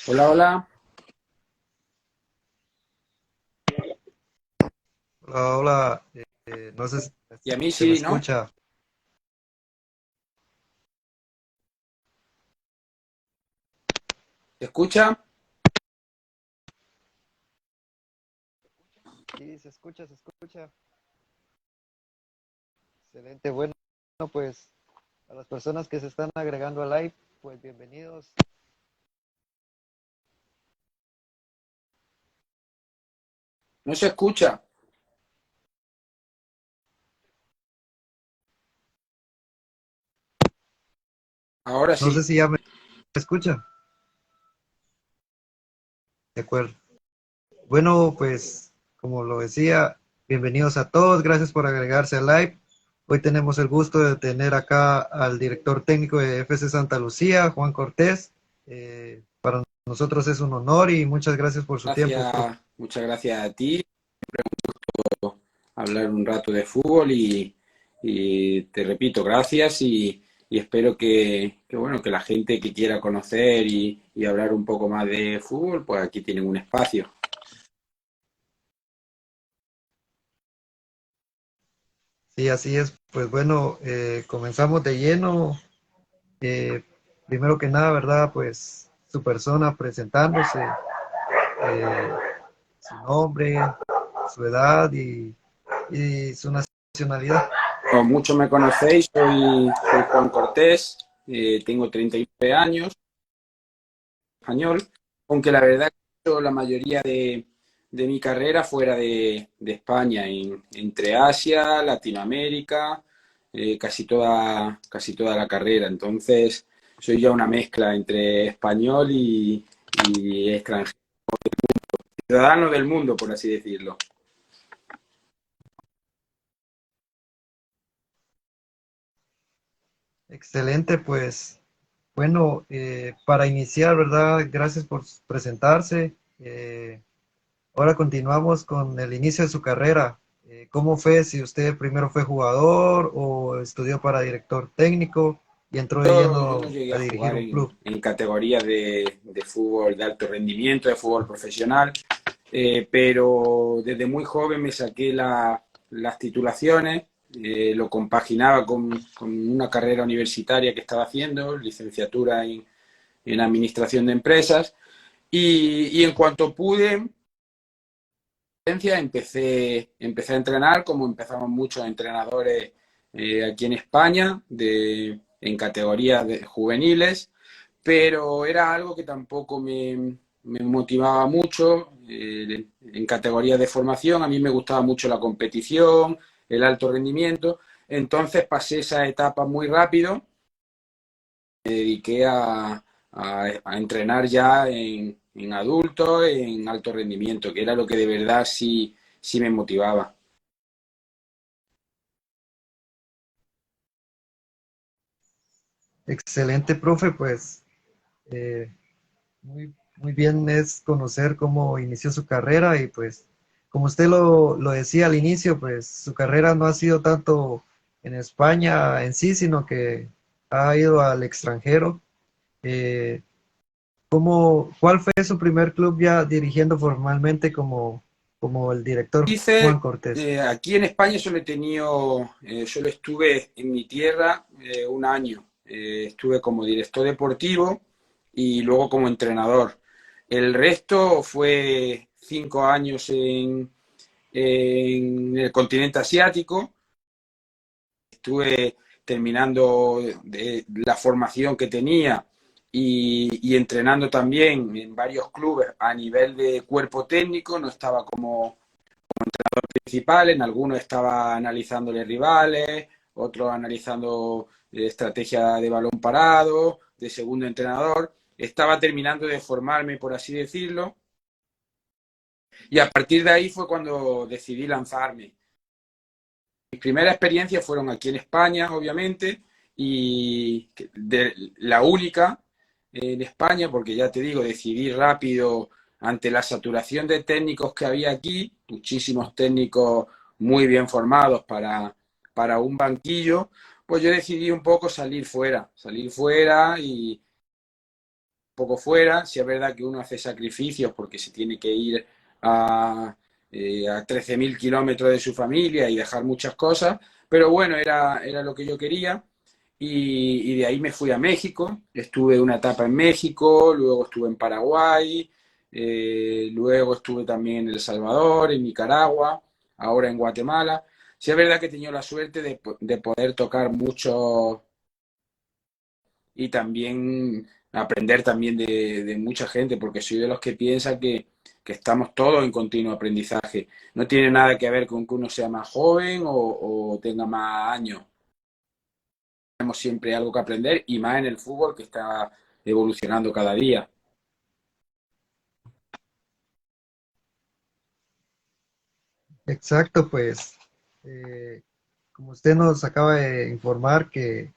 Hola, hola. Hola, hola. No sé si Y a mí se me sí, ¿no? escucha. ¿Se escucha? Sí, se escucha, se escucha. Excelente. Bueno, pues a las personas que se están agregando al live, pues bienvenidos. ¿No se escucha? Ahora No sé sí. si ya me escucha. De acuerdo. Bueno, pues como lo decía, bienvenidos a todos. Gracias por agregarse al live. Hoy tenemos el gusto de tener acá al director técnico de FC Santa Lucía, Juan Cortés. Para nosotros es un honor y muchas gracias por su tiempo, profe. Gracias, muchas gracias a ti por hablar un rato de fútbol y te repito, gracias y espero bueno, que la gente que quiera conocer y hablar un poco más de fútbol, pues aquí tienen un espacio. Sí, así es. Pues bueno, comenzamos de lleno. Eh, Primero que nada, ¿verdad? Pues su persona presentándose, eh, su nombre, su edad y su nacionalidad. Como muchos me conocéis, soy Juan Cortés, tengo 39 años, español, aunque la verdad que la mayoría de mi carrera fuera de España, entre Asia, Latinoamérica, casi toda la carrera. Entonces, soy ya una mezcla entre español y extranjero, ciudadano del mundo, por así decirlo. Excelente, pues bueno, para iniciar, ¿verdad? Gracias por presentarse. Ahora continuamos con el inicio de su carrera. ¿Cómo fue? Si usted primero fue jugador o estudió para director técnico y entró de Yo no lleno llegué a a dirigir jugar un club. en categorías de fútbol de alto rendimiento, de fútbol profesional. Pero desde muy joven me saqué las titulaciones, lo compaginaba con una carrera universitaria que estaba haciendo, licenciatura en Administración de Empresas, y en cuanto pude, empecé a entrenar, como empezamos muchos entrenadores aquí en España, en categorías juveniles, pero era algo que tampoco me motivaba mucho en categorías de formación. A mí me gustaba mucho la competición, el alto rendimiento, entonces pasé esa etapa muy rápido, me dediqué a entrenar ya en adultos, en alto rendimiento, que era lo que de verdad sí me motivaba. Excelente, profe, pues eh, muy bien es conocer cómo inició su carrera y pues como usted lo decía al inicio, pues su carrera no ha sido tanto en España en sí, sino que ha ido al extranjero. Eh, ¿Cuál fue su primer club ya dirigiendo formalmente como el director Juan Hice, Cortés? aquí en España solo estuve en mi tierra un año. Estuve como director deportivo y luego como entrenador. El resto fue 5 años en el continente asiático. Estuve terminando la formación que tenía y entrenando también en varios clubes a nivel de cuerpo técnico. No estaba como principal, en algunos estaba analizándole rivales, otros analizando estrategia de balón parado, de segundo entrenador. Estaba terminando de formarme, por así decirlo, y a partir de ahí fue cuando decidí lanzarme. Mis primeras experiencias fueron aquí en España, obviamente, y la única en España, porque ya te digo, decidí rápido ante la saturación de técnicos que había aquí, muchísimos técnicos muy bien formados para un banquillo, pues yo decidí un poco salir fuera poco fuera. Si es verdad que uno hace sacrificios porque se tiene que ir a 13.000 kilómetros de su familia y dejar muchas cosas, pero bueno, era lo que yo quería. Y de ahí me fui a México, estuve una etapa en México, luego estuve en Paraguay, luego estuve también en El Salvador, en Nicaragua, ahora en Guatemala. Sí es verdad que he tenido la suerte de poder tocar mucho y también aprender también de mucha gente, porque soy de los que piensa que estamos todos en continuo aprendizaje. No tiene nada que ver con que uno sea más joven o tenga más años. Tenemos siempre algo que aprender y más en el fútbol que está evolucionando cada día. Exacto, pues, eh, como usted nos acaba de informar que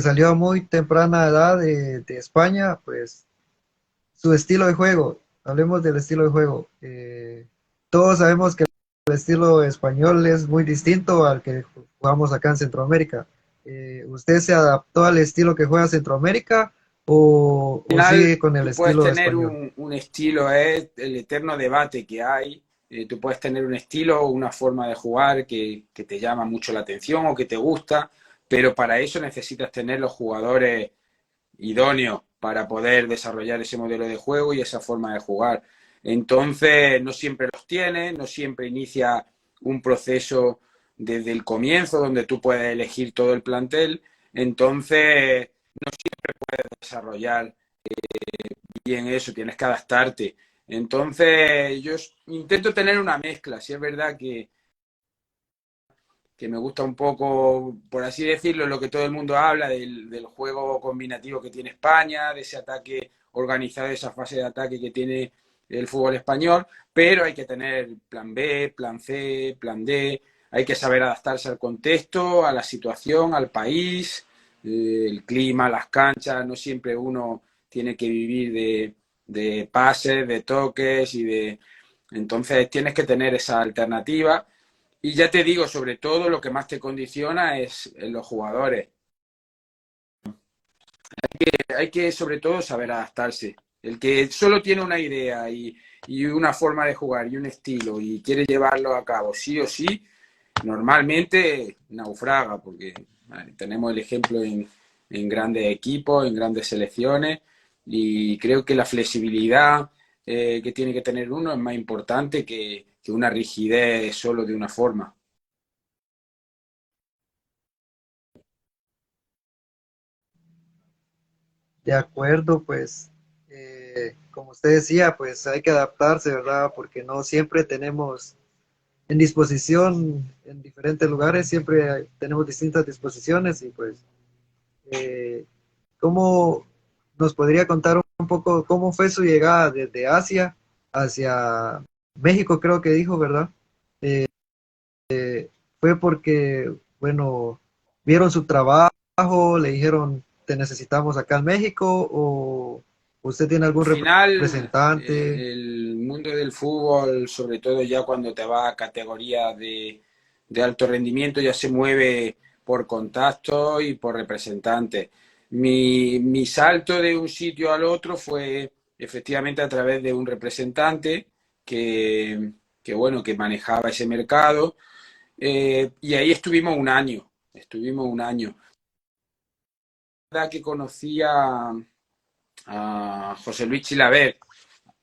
salió a muy temprana edad de España, pues su estilo de juego, hablemos del estilo de juego. Todos sabemos que el estilo español es muy distinto al que jugamos acá en Centroamérica. ¿Usted se adaptó al estilo que juega Centroamérica Al o final, sigue con el tú puedes estilo tener español? un estilo, es el eterno debate que hay. Tú puedes tener un estilo o una forma de jugar que te llama mucho la atención o que te gusta, pero para eso necesitas tener los jugadores idóneos para poder desarrollar ese modelo de juego y esa forma de jugar. Entonces, no siempre los tienes, no siempre inicia un proceso desde el comienzo donde tú puedes elegir todo el plantel. Entonces, desarrollar bien eso, tienes que adaptarte. Entonces, yo intento tener una mezcla. Si es verdad que me gusta un poco, por así decirlo, lo que todo el mundo habla del juego combinativo que tiene España, de ese ataque organizado, esa fase de ataque que tiene el fútbol español, pero hay que tener plan B, plan C, plan D, hay que saber adaptarse al contexto, a la situación, al país, el clima, las canchas, no siempre uno tiene que vivir de pases, de toques y de... Entonces tienes que tener esa alternativa y ya te digo, sobre todo lo que más te condiciona es los jugadores. Hay que sobre todo saber adaptarse. El que solo tiene una idea y una forma de jugar y un estilo y quiere llevarlo a cabo sí o sí, normalmente naufraga, porque vale, tenemos el ejemplo en grandes equipos, en grandes selecciones, y creo que la flexibilidad que tiene que tener uno es más importante que una rigidez solo de una forma. De acuerdo, pues, como usted decía, pues hay que adaptarse, ¿verdad? Porque no siempre tenemos en disposición en diferentes lugares, siempre tenemos distintas disposiciones y pues, eh, ¿cómo nos podría contar un poco cómo fue su llegada desde Asia hacia México, creo que dijo, ¿verdad? Fue porque, bueno, vieron su trabajo, le dijeron, te necesitamos acá en México, o usted tiene Al algún final, representante. el mundo del fútbol, sobre todo ya cuando te va a categorías de alto rendimiento, ya se mueve por contactos y por representantes. Mi salto de un sitio al otro fue efectivamente a través de un representante que, bueno, que manejaba ese mercado, y ahí estuvimos un año. La verdad que conocía a José Luis Chilavert,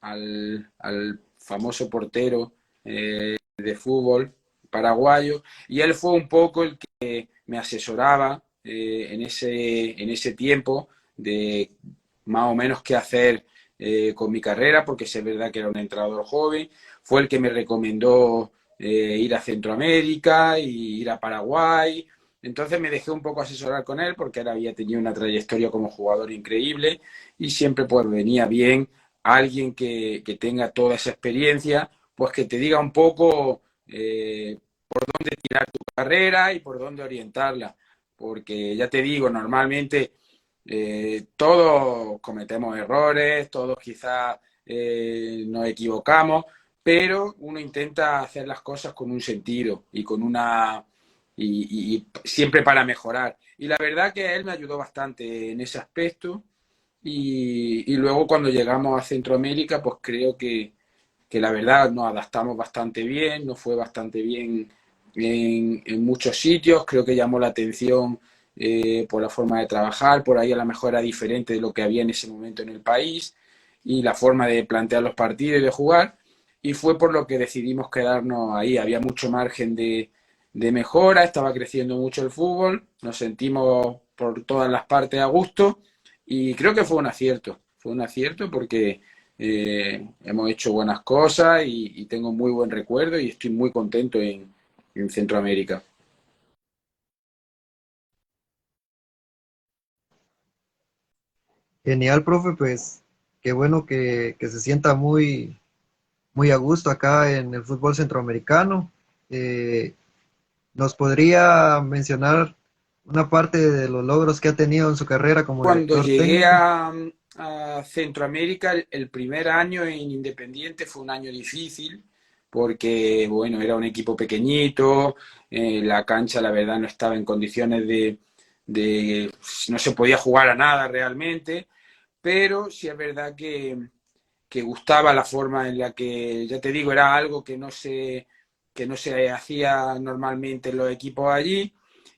al famoso portero de fútbol paraguayo, y él fue un poco el que me asesoraba en ese tiempo de más o menos qué hacer con mi carrera, porque es verdad que era un entrenador joven, fue el que me recomendó ir a Centroamérica y ir a Paraguay. Entonces me dejé un poco asesorar con él porque él había tenido una trayectoria como jugador increíble y siempre pues venía bien alguien que tenga toda esa experiencia, pues que te diga un poco por dónde tirar tu carrera y por dónde orientarla. Porque ya te digo, normalmente todos cometemos errores, todos quizás nos equivocamos, pero uno intenta hacer las cosas con un sentido y con una y siempre para mejorar. Y la verdad que él me ayudó bastante en ese aspecto y luego cuando llegamos a Centroamérica, pues creo que la verdad nos adaptamos bastante bien, nos fue bastante bien en muchos sitios, creo que llamó la atención por la forma de trabajar, por ahí a lo mejor era diferente de lo que había en ese momento en el país y la forma de plantear los partidos y de jugar, y fue por lo que decidimos quedarnos ahí, había mucho margen de mejora, estaba creciendo mucho el fútbol, nos sentimos por todas las partes a gusto y creo que fue un acierto porque hemos hecho buenas cosas y tengo muy buen recuerdo y estoy muy contento en Centroamérica. Genial, profe, pues qué bueno que se sienta muy a gusto acá en el fútbol centroamericano. Eh, ¿Nos podría mencionar una parte de los logros que ha tenido en su carrera como Cuando director llegué técnico? a Centroamérica, el primer año en Independiente fue un año difícil porque, bueno, era un equipo pequeñito, la cancha, la verdad, no estaba en condiciones no se podía jugar a nada realmente, pero sí es verdad que gustaba la forma en la que, ya te digo, era algo que no se hacía normalmente en los equipos allí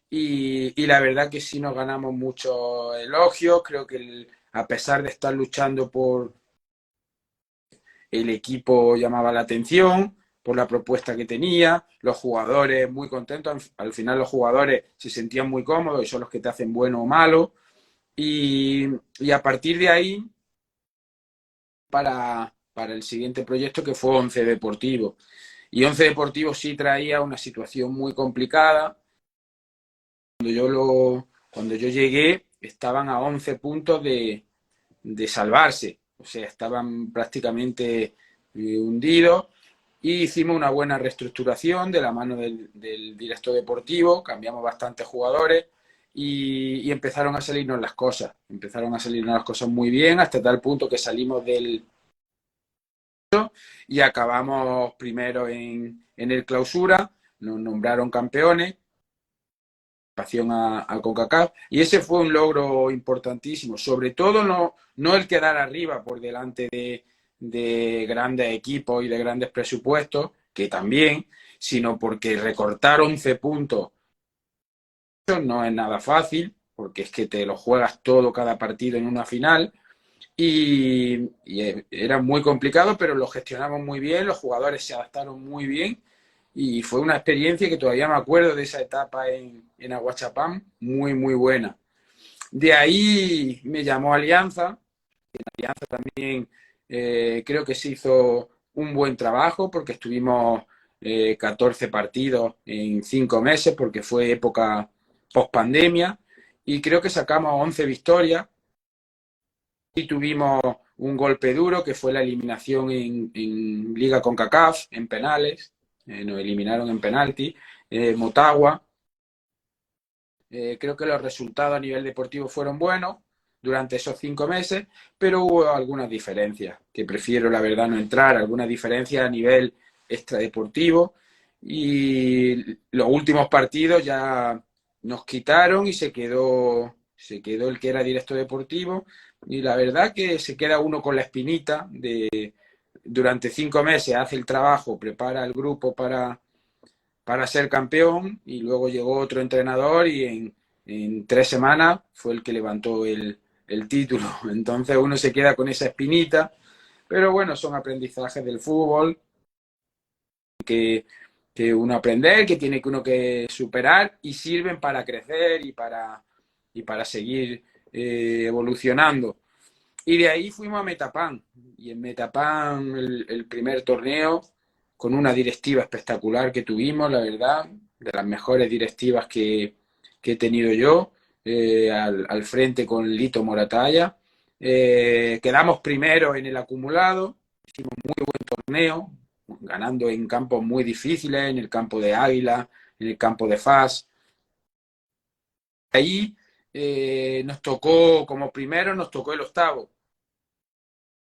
y la verdad que sí nos ganamos muchos elogios, creo que a pesar de estar luchando por el equipo llamaba la atención por la propuesta que tenía, los jugadores muy contentos, al final los jugadores se sentían muy cómodos y son los que te hacen bueno o malo y a partir de ahí para el siguiente proyecto que fue Once Deportivo. Y Once Deportivo sí traía una situación muy complicada. Cuando yo llegué estaban a 11 puntos de salvarse, o sea, estaban prácticamente hundidos y hicimos una buena reestructuración de la mano del director deportivo, cambiamos bastantes jugadores y empezaron empezaron a salirnos las cosas muy bien hasta tal punto que salimos y acabamos primero en el clausura, nos nombraron campeones a CONCACAF y ese fue un logro importantísimo, sobre todo no el quedar arriba por delante de grandes equipos y de grandes presupuestos, que también, sino porque recortar 11 puntos no es nada fácil, porque es que te lo juegas todo cada partido en una final y era muy complicado, pero lo gestionamos muy bien, los jugadores se adaptaron muy bien y fue una experiencia que todavía me acuerdo de esa etapa en Aguachapán, muy, muy buena. De ahí me llamó Alianza, Alianza también creo que se hizo un buen trabajo porque estuvimos 14 partidos en 5 meses porque fue época post pandemia y creo que sacamos 11 victorias y tuvimos un golpe duro que fue la eliminación en Liga CONCACAF, en penales, nos eliminaron en penalti, Motagua. Creo que los resultados a nivel deportivo fueron buenos durante esos 5 meses, pero hubo algunas diferencias, que prefiero la verdad no entrar, algunas diferencias a nivel extradeportivo y los últimos partidos ya nos quitaron y se quedó el que era directo deportivo y la verdad que se queda uno con la espinita de durante 5 meses hace el trabajo, prepara el grupo para ser campeón y luego llegó otro entrenador y en 3 semanas fue el que levantó el título. Entonces uno se queda con esa espinita, pero bueno, son aprendizajes del fútbol que uno aprender, que tiene que uno que superar y sirven para crecer y para seguir evolucionando. Y de ahí fuimos a Metapan. Y en Metapan el primer torneo con una directiva espectacular que tuvimos, la verdad, de las mejores directivas que he tenido yo, al frente con Lito Moratalla. Quedamos primero en el acumulado, hicimos muy buen torneo, ganando en campos muy difíciles, en el campo de Águila, en el campo de Fas. Ahí nos tocó, como primero, nos tocó el octavo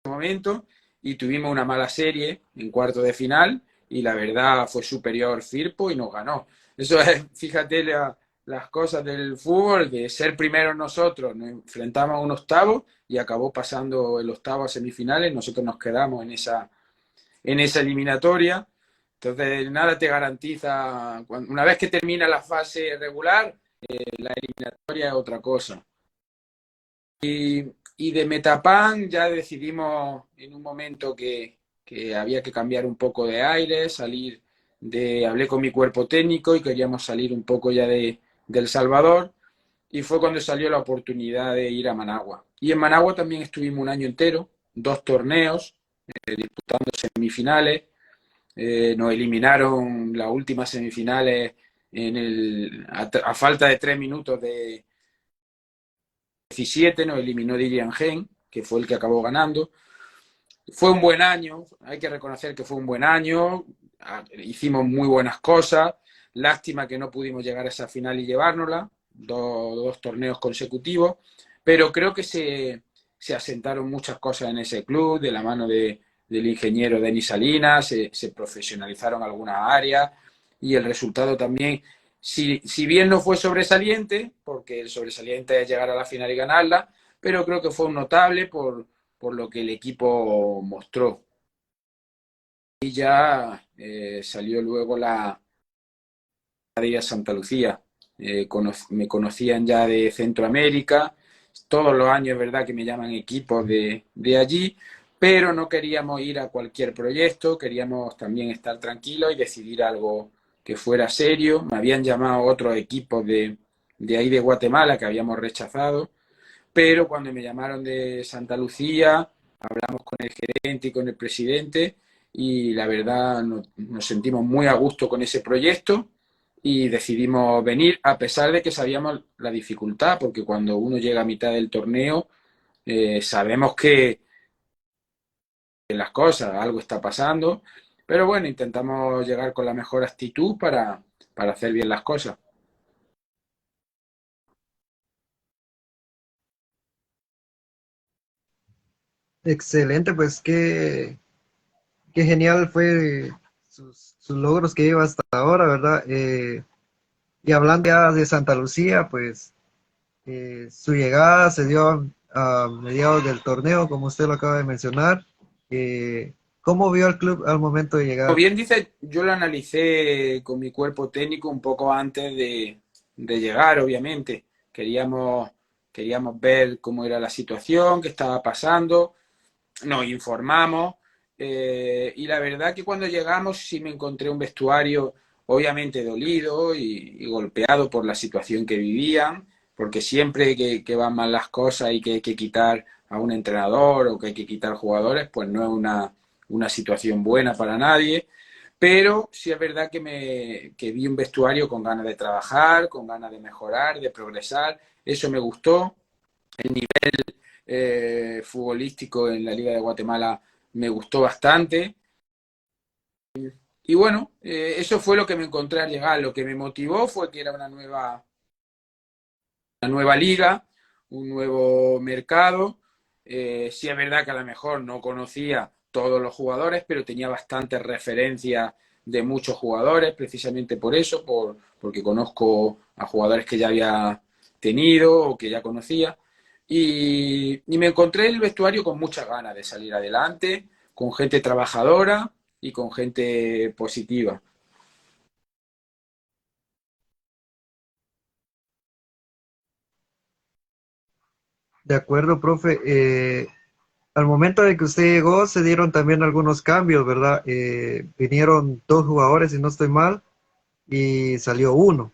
momento y tuvimos una mala serie en cuarto de final y la verdad fue superior Firpo y nos ganó. Eso es, fíjate las cosas del fútbol, de ser primero nosotros, nos enfrentamos a un octavo y acabó pasando el octavo a semifinales, nosotros nos quedamos en esa eliminatoria. Entonces, nada te garantiza, una vez que termina la fase regular, la eliminatoria es otra cosa. Y de Metapan ya decidimos en un momento que había que cambiar un poco de aire, hablé con mi cuerpo técnico y queríamos salir un poco ya de El Salvador, y fue cuando salió la oportunidad de ir a Managua. Y en Managua también estuvimos un año entero, 2 torneos, disputando semifinales. Nos eliminaron las últimas semifinales a falta de 3 minutos de 17, nos eliminó Dirian Gen, que fue el que acabó ganando. Fue un buen año, hay que reconocer que fue un buen año, hicimos muy buenas cosas, lástima que no pudimos llegar a esa final y llevárnosla, dos torneos consecutivos, pero creo que se asentaron muchas cosas en ese club, de la mano del ingeniero Denis Salinas, se profesionalizaron algunas áreas y el resultado también, si bien no fue sobresaliente, porque el sobresaliente es llegar a la final y ganarla, pero creo que fue un notable por lo que el equipo mostró. Y ya salió luego la de Santa Lucía. Me conocían ya de Centroamérica. Todos los años es verdad que me llaman equipos de allí, pero no queríamos ir a cualquier proyecto, queríamos también estar tranquilos y decidir algo que fuera serio. Me habían llamado otros equipos de ahí de Guatemala que habíamos rechazado, pero cuando me llamaron de Santa Lucía, hablamos con el gerente y con el presidente y la verdad nos sentimos muy a gusto con ese proyecto y decidimos venir a pesar de que sabíamos la dificultad, porque cuando uno llega a mitad del torneo, sabemos que las cosas, algo está pasando, pero bueno, intentamos llegar con la mejor actitud para hacer bien las cosas. Excelente, pues qué genial fue sus logros que lleva hasta ahora, ¿verdad? Y hablando ya de Santa Lucía, pues su llegada se dio a mediados del torneo, como usted lo acaba de mencionar. ¿Cómo vio al club al momento de Como llegar? bien dice, yo lo analicé con mi cuerpo técnico un poco antes de llegar, obviamente. Queríamos ver cómo era la situación, qué estaba pasando, nos informamos, y la verdad que cuando llegamos sí me encontré un vestuario obviamente dolido y golpeado por la situación que vivían, porque siempre que van mal las cosas y que hay que quitar a un entrenador o que hay que quitar jugadores, pues no es una situación buena para nadie. Pero sí es verdad que vi un vestuario con ganas de trabajar, con ganas de mejorar, de progresar. Eso me gustó. El nivel futbolístico en la Liga de Guatemala me gustó bastante. Y bueno, eso fue lo que me encontré al llegar. Lo que me motivó fue que era una nueva liga, un nuevo mercado. Sí es verdad que a lo mejor no conocía todos los jugadores, pero tenía bastantes referencias de muchos jugadores, precisamente por eso, porque conozco a jugadores que ya había tenido o que ya conocía. Y me encontré el vestuario con muchas ganas de salir adelante, con gente trabajadora y con gente positiva. De acuerdo, profe. Al momento de que usted llegó, se dieron también algunos cambios, ¿verdad? Vinieron dos jugadores, si no estoy mal, y salió uno.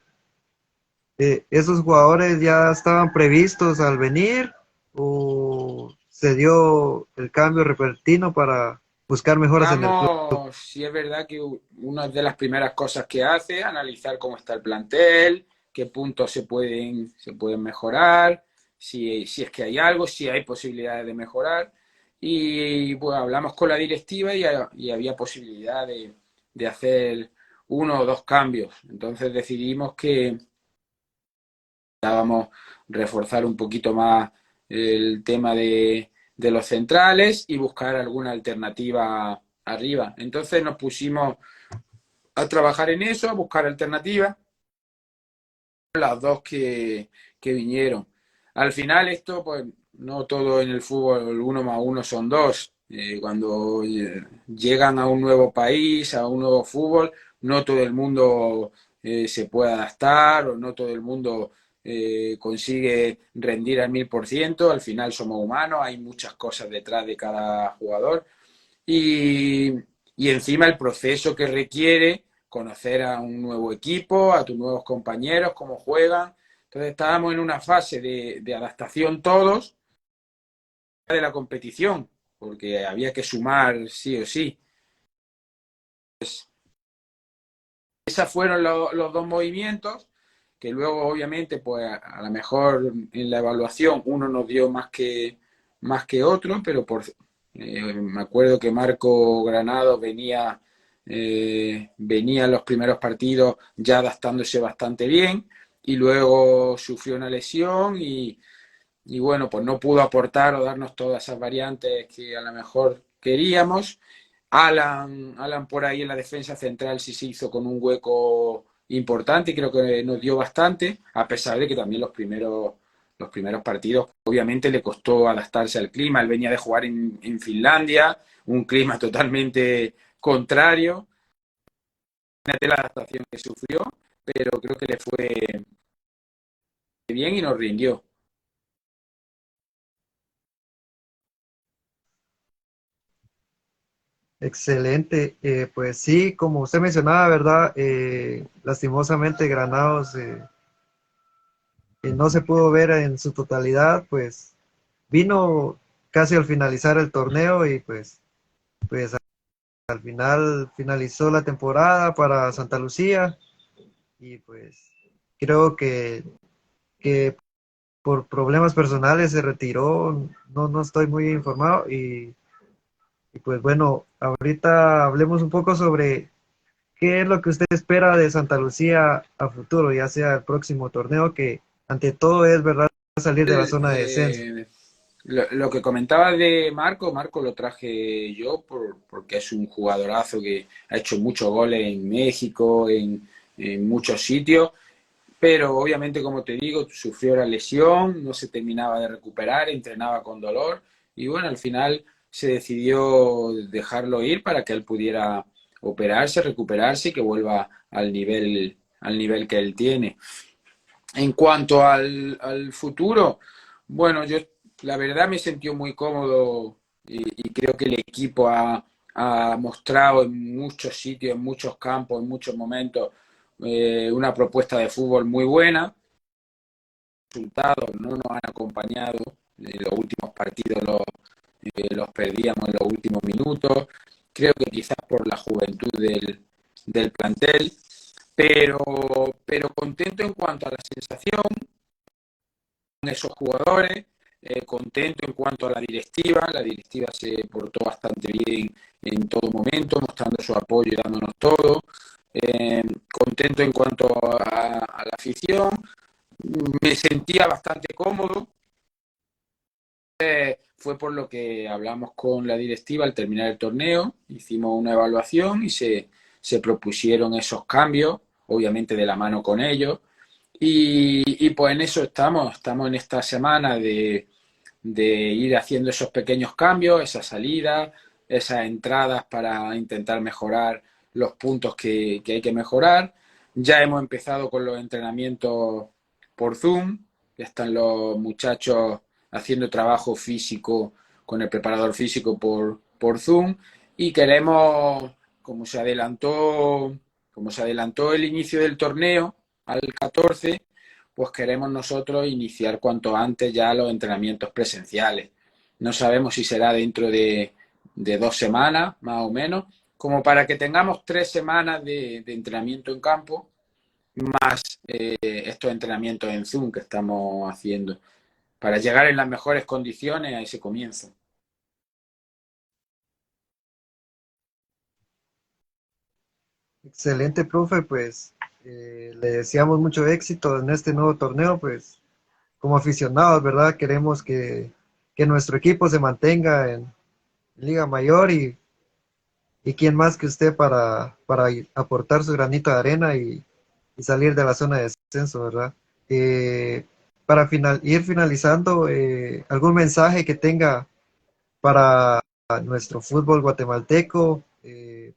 ¿Esos jugadores ya estaban previstos al venir o se dio el cambio repentino para buscar mejoras en el club? Buscamos, si es verdad que una de las primeras cosas que hace, analizar cómo está el plantel, qué puntos se pueden mejorar, si es que hay algo, si hay posibilidades de mejorar. Y pues hablamos con la directiva y había posibilidad de hacer uno o dos cambios. Entonces decidimos que vamos a reforzar un poquito más el tema de los centrales y buscar alguna alternativa arriba. Entonces nos pusimos a trabajar en eso, a buscar alternativas las dos que vinieron. Al final esto, pues no todo en el fútbol, uno más uno son dos. Cuando llegan a un nuevo país, a un nuevo fútbol, no todo el mundo se puede adaptar o no todo el mundo consigue rendir al 1000%. Al final somos humanos, hay muchas cosas detrás de cada jugador y, y encima el proceso que requiere conocer a un nuevo equipo, a tus nuevos compañeros, cómo juegan. Entonces estábamos en una fase de adaptación todos de la competición, porque había que sumar sí o sí. Esos fueron los dos movimientos, que luego obviamente, pues a lo mejor en la evaluación uno nos dio más que otro, pero me acuerdo que Marco Granado venía en los primeros partidos ya adaptándose bastante bien y luego sufrió una lesión y bueno, pues no pudo aportar o darnos todas esas variantes que a lo mejor queríamos. Alan por ahí en la defensa central sí se hizo con un hueco importante y creo que nos dio bastante, a pesar de que también los primeros partidos obviamente le costó adaptarse al clima. Él venía de jugar en Finlandia, un clima totalmente contrario. Fíjate la adaptación que sufrió, pero creo que le fue bien y nos rindió. Excelente. Pues sí, como usted mencionaba, ¿verdad? Lastimosamente Granados no se pudo ver en su totalidad, pues vino casi al finalizar el torneo y pues al final finalizó la temporada para Santa Lucía y pues creo que por problemas personales se retiró, no estoy muy informado y pues bueno, ahorita hablemos un poco sobre qué es lo que usted espera de Santa Lucía a futuro, ya sea el próximo torneo, que ante todo es verdad salir de la zona de descenso. Eh, lo que comentaba de Marco lo traje yo porque es un jugadorazo que ha hecho muchos goles en México, en muchos sitios, pero obviamente, como te digo, sufrió la lesión, no se terminaba de recuperar, entrenaba con dolor y bueno, al final se decidió dejarlo ir para que él pudiera operarse, recuperarse y que vuelva al nivel que él tiene. En cuanto al futuro, bueno, yo la verdad me sentí muy cómodo y creo que el equipo ha mostrado en muchos sitios, en muchos campos, en muchos momentos una propuesta de fútbol muy buena. Los resultados no nos han acompañado, los últimos partidos los perdíamos en los últimos minutos, creo que quizás por la juventud del plantel, pero, pero contento en cuanto a la sensación, esos jugadores, contento en cuanto a la directiva se portó bastante bien en todo momento, mostrando su apoyo y dándonos todo, contento en cuanto a la afición, me sentía bastante cómodo, fue por lo que hablamos con la directiva al terminar el torneo, hicimos una evaluación y se propusieron esos cambios, obviamente de la mano con ellos, y pues en eso estamos en esta semana de ir haciendo esos pequeños cambios, esas salidas, esas entradas para intentar mejorar los puntos que hay que mejorar. Ya hemos empezado con los entrenamientos por Zoom, ya están los muchachos haciendo trabajo físico con el preparador físico por Zoom y queremos, como se adelantó el inicio del torneo al 14, pues queremos nosotros iniciar cuanto antes ya los entrenamientos presenciales. No sabemos si será dentro de 2 semanas, más o menos, como para que tengamos 3 semanas de entrenamiento en campo, más estos entrenamientos en Zoom que estamos haciendo, para llegar en las mejores condiciones a ese comienzo. Excelente, profe, pues le deseamos mucho éxito en este nuevo torneo, pues como aficionados, ¿verdad? Queremos que nuestro equipo se mantenga en Liga Mayor y quién más que usted para aportar su granito de arena y salir de la zona de descenso, ¿verdad? Eh, para ir finalizando, ¿algún mensaje que tenga para nuestro fútbol guatemalteco,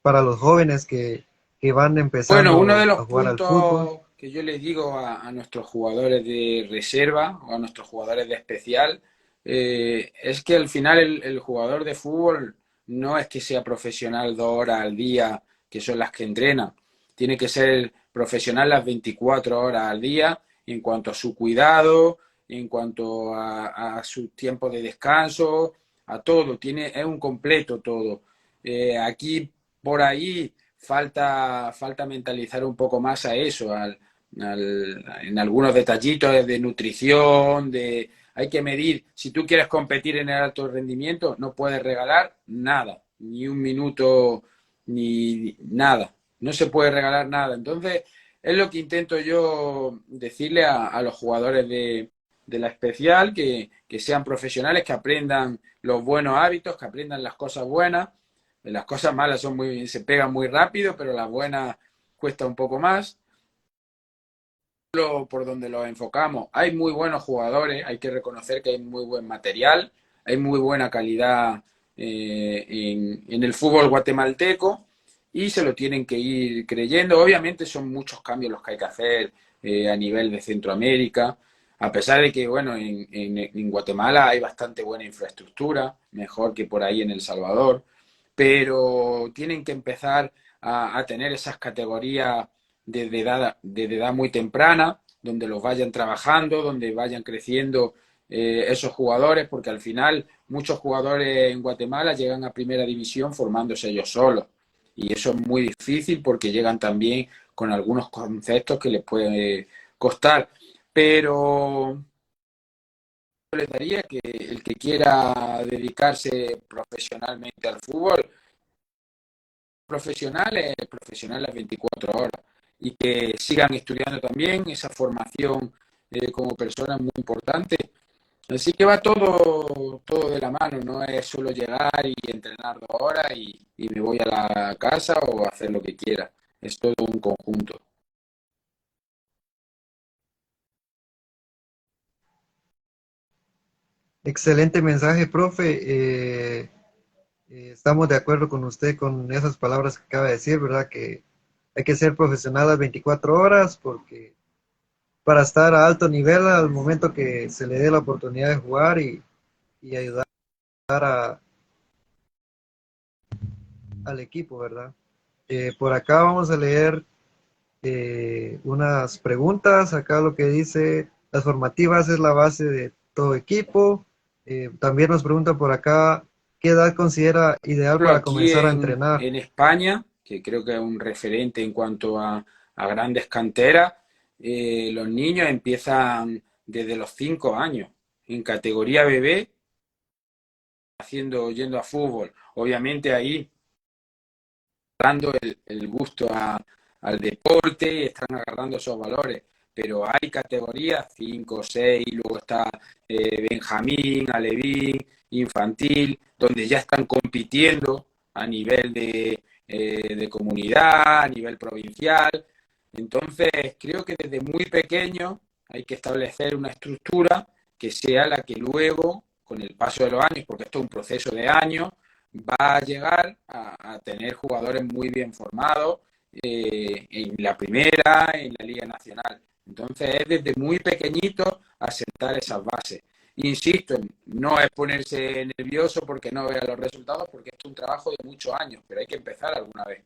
para los jóvenes que van Bueno, uno de empezando los a jugar al fútbol? puntos que yo les digo a nuestros jugadores de reserva o a nuestros jugadores de especial es que al final el jugador de fútbol no es que sea profesional 2 horas al día, que son las que entrena. Tiene que ser profesional las 24 horas al día en cuanto a su cuidado, en cuanto a su tiempo de descanso, a todo. Es un completo todo. Aquí por ahí falta mentalizar un poco más a eso, en algunos detallitos de nutrición, hay que medir, si tú quieres competir en el alto rendimiento, no puedes regalar nada, ni un minuto, ni nada, no se puede regalar nada. Entonces, es lo que intento yo decirle a los jugadores de la especial, que sean profesionales, que aprendan los buenos hábitos, que aprendan las cosas buenas. Las cosas malas se pegan muy rápido, pero las buenas cuesta un poco más. Por donde los enfocamos, hay muy buenos jugadores, hay que reconocer que hay muy buen material, hay muy buena calidad en el fútbol guatemalteco y se lo tienen que ir creyendo. Obviamente son muchos cambios los que hay que hacer a nivel de Centroamérica, a pesar de que, bueno, en Guatemala hay bastante buena infraestructura, mejor que por ahí en El Salvador, pero tienen que empezar a tener esas categorías desde edad muy temprana, donde los vayan trabajando, donde vayan creciendo esos jugadores, porque al final muchos jugadores en Guatemala llegan a primera división formándose ellos solos. Y eso es muy difícil porque llegan también con algunos conceptos que les puede costar. Pero les daría que el que quiera dedicarse profesionalmente al fútbol, profesional las 24 horas y que sigan estudiando también esa formación como persona es muy importante. Así que va todo de la mano, no es solo llegar y entrenar 2 horas y me voy a la casa o hacer lo que quiera. Es todo un conjunto. Excelente mensaje, profe. Estamos de acuerdo con usted con esas palabras que acaba de decir, ¿verdad? Que hay que ser profesional las 24 horas porque para estar a alto nivel al momento que se le dé la oportunidad de jugar y ayudar a, al equipo, ¿verdad? Por acá vamos a leer unas preguntas. Acá lo que dice, las formativas es la base de todo equipo. También nos pregunta por acá, ¿qué edad considera ideal Pero para aquí comenzar a entrenar? en España, que creo que es un referente en cuanto a grandes canteras, los niños empiezan desde los 5 años en categoría bebé yendo a fútbol. Obviamente ahí dando el gusto al deporte y están agarrando esos valores. Pero hay categorías 5, 6, luego está Benjamín, Alevín, infantil, donde ya están compitiendo a nivel de comunidad, a nivel provincial. Entonces, creo que desde muy pequeño hay que establecer una estructura que sea la que luego, con el paso de los años, porque esto es un proceso de años, va a llegar a tener jugadores muy bien formados en la primera, en la Liga Nacional. Entonces es desde muy pequeñito asentar esas bases. Insisto, no es ponerse nervioso porque no vea los resultados, porque esto es un trabajo de muchos años, pero hay que empezar alguna vez.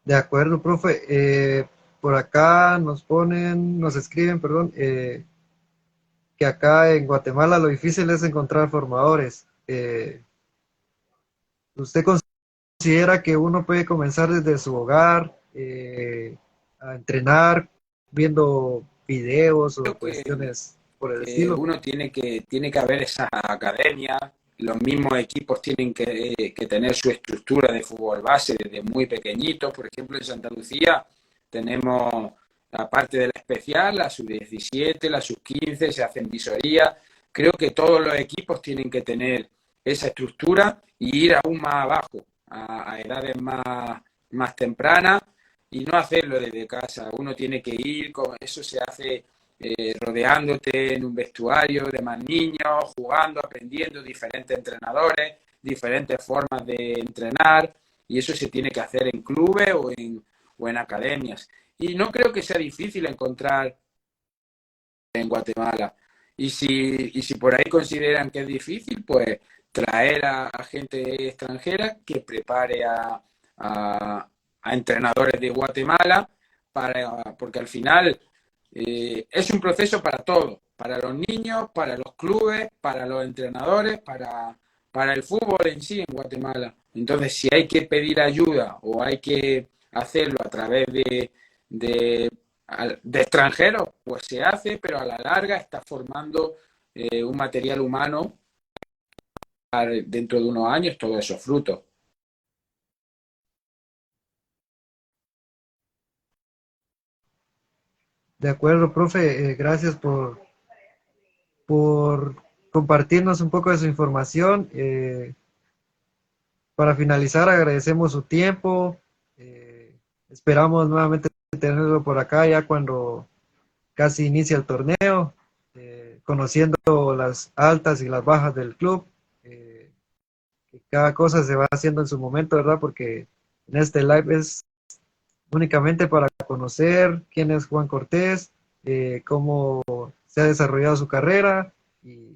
De acuerdo, profe. Por acá nos escriben, perdón, que acá en Guatemala lo difícil es encontrar formadores. ¿Usted considera que uno puede comenzar desde su hogar a entrenar viendo videos o Creo que cuestiones por el estilo? uno tiene que haber esa academia, los mismos equipos tienen que tener su estructura de fútbol base desde muy pequeñitos. Por ejemplo, en Santa Lucía tenemos, aparte de la especial, la sub-17, la sub-15, se hacen visorías. Creo que todos los equipos tienen que tener esa estructura y ir aún más abajo. a edades más tempranas y no hacerlo desde casa. Uno tiene que ir, eso se hace rodeándote en un vestuario de más niños, jugando, aprendiendo diferentes entrenadores, diferentes formas de entrenar, y eso se tiene que hacer en clubes o en academias. Y no creo que sea difícil encontrar en Guatemala. Y si por ahí consideran que es difícil, pues traer a gente extranjera que prepare a entrenadores de Guatemala, porque al final es un proceso para todo, para los niños, para los clubes, para los entrenadores, para el fútbol en sí en Guatemala. Entonces, si hay que pedir ayuda o hay que hacerlo a través de, de extranjeros, pues se hace, pero a la larga está formando un material humano para dentro de unos años todos esos frutos. De acuerdo, profe, gracias por compartirnos un poco de su información. Para finalizar, agradecemos su tiempo. Esperamos nuevamente tenerlo por acá ya cuando casi inicia el torneo, conociendo las altas y las bajas del club. Que cada cosa se va haciendo en su momento, ¿verdad? Porque en este live es únicamente para conocer quién es Juan Cortés, cómo se ha desarrollado su carrera y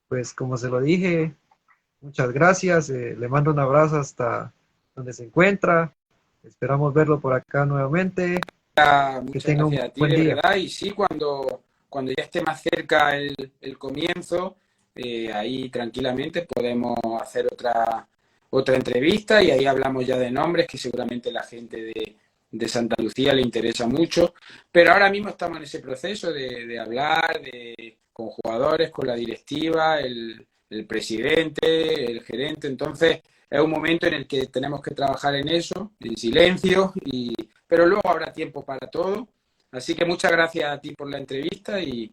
pues como se lo dije, muchas gracias, le mando un abrazo hasta donde se encuentra, esperamos verlo por acá nuevamente, que Muchas tenga un gracias a ti, buen de día. verdad. Y sí, cuando ya esté más cerca el comienzo, ahí tranquilamente podemos hacer otra entrevista y ahí hablamos ya de nombres que seguramente la gente de Santa Lucía le interesa mucho. Pero ahora mismo estamos en ese proceso de hablar con jugadores, con la directiva, el presidente, el gerente. Entonces, es un momento en el que tenemos que trabajar en eso, en silencio, pero luego habrá tiempo para todo. Así que muchas gracias a ti por la entrevista y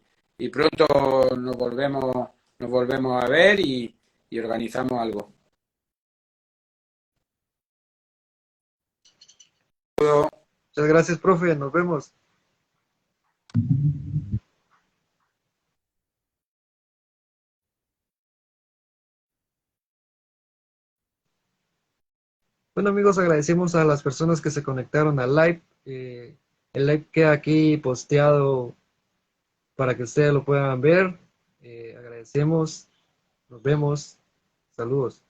pronto nos volvemos a ver y organizamos algo. Muchas gracias, profe, nos vemos. Bueno amigos, agradecemos a las personas que se conectaron al live. El live queda aquí posteado para que ustedes lo puedan ver. Agradecemos, nos vemos, saludos.